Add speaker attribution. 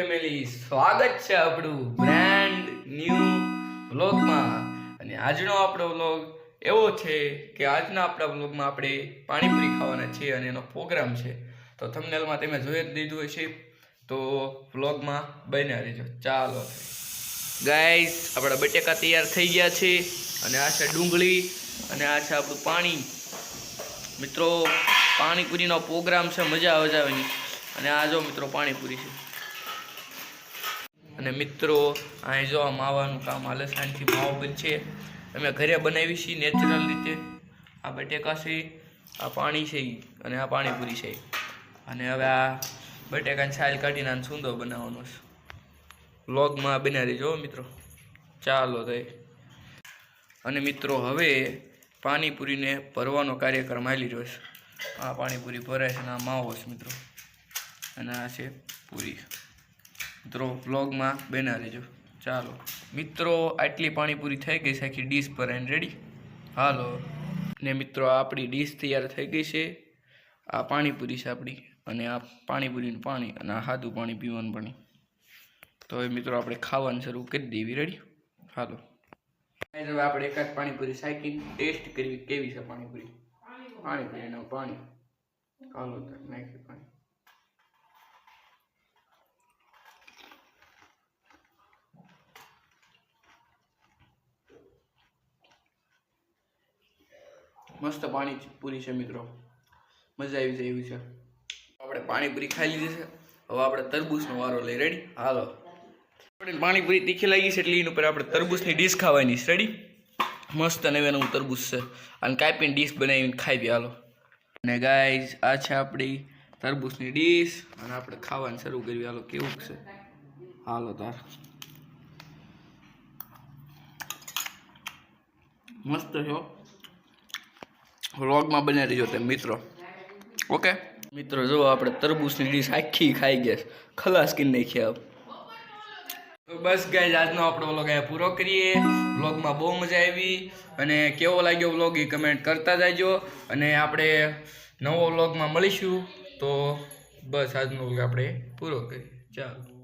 Speaker 1: Family, સ્વાગત છે આપણું બ્રાન્ડ ન્યૂ વ્લોગમાં। અને આજનો આપણો વ્લોગ એવો છે કે આજના આપણા વ્લોગમાં આપણે પાણીપુરી ખાવાના છીએ અને એનો પ્રોગ્રામ છે। તો થંબનેલમાં તમે જોઈ જ લીધું હશે, તો વ્લોગમાં બન્યા રહેજો। ચાલો ગાઈસ, આપણા બટેકા તૈયાર થઈ ગયા છે અને આ છે ડુંગળી અને આ છે આપણું પાણી। મિત્રો, પાણીપુરીનો પ્રોગ્રામ છે, મજા આવે જાવની। અને આ જો મિત્રો પાણીપુરી છે અને મિત્રો અહીં જો આ માવાનું કામ હાલે, શાંતિ માવો બનશે। અમે ઘરે બનાવી છે નેચરલ રીતે। આ બટેકા છે, આ પાણી છે અને આ પાણીપુરી છે। અને હવે આ બટેકાની છાલ કાઢીને આને સૂંદો બનાવવાનો છે। વ્લોગમાં બન્યા રહેજો મિત્રો। ચાલો તો અને મિત્રો હવે પાણીપુરીને ભરવાનો કાર્યક્રમ હાલી રહ્યો છે। આ પાણીપુરી ભરાય છે અને આ માવો છે મિત્રો, અને આ છે પૂરી। મિત્રો વ્લોગમાં બના રહેજો। ચાલો મિત્રો, આટલી પાણીપુરી થઈ ગઈ છે, આખી ડીશ પર એન્ડ રેડી। હાલો ને મિત્રો, આપણી ડીશ તૈયાર થઈ ગઈ છે। આ પાણીપુરી છે આપણી, અને આ પાણીપુરીનું પાણી અને આ સાદું પાણી પીવાનું પાણી। તો હવે મિત્રો આપણે ખાવાનું શરૂ કરી દેવી। રેડી? હાલો હવે આપણે એકાદ પાણીપુરી શાકી ટેસ્ટ કરવી કેવી છે પાણીપુરી। પાણીપુરી એનું પાણી, હાલો નાખી પાણી। મસ્ત પાણી પૂરી છે મિત્રો, મજા આવી જાય એવી છે। આપણે પાણીપુરી ખાઈ લીધી છે, હવે આપણે તરબૂચનો વારો લઈ। રેડી? હાલો, આપણે પાણીપુરી તીખી લાગી છે એટલે એની ઉપર આપણે તરબૂચની ડીશ ખાવાની છે। રેડી? મસ્ત નવું તરબૂચ છે, અને કાપીને ડીશ બનાવીને ખાઈ હાલો। અને ગાઈઝ, આ છે આપણી તરબૂચની ડીશ અને આપણે ખાવાનું શરૂ કરવી। હાલો, કેવું છે? હાલો તાર મસ્ત છે। વ્લોગમાં બને રહીજો તમે મિત્રો। ઓકે મિત્રો, જો આપણે તરબૂચની ડીશ આખી ખાઈ ગયા, ખલાસ કરી નાખી। આપ તો બસ ગાઈઝ, આજનો આપણો વ્લોગ અહીંયા પૂરો કરીએ। વ્લોગમાં બહુ મજા આવી, અને કેવો લાગ્યો વ્લોગ એ કમેન્ટ કરતા જાયજો। અને આપણે નવો વ્લોગમાં મળીશું। તો બસ આજનો વ્લોગ આપણે પૂરો કરીએ। ચાલો।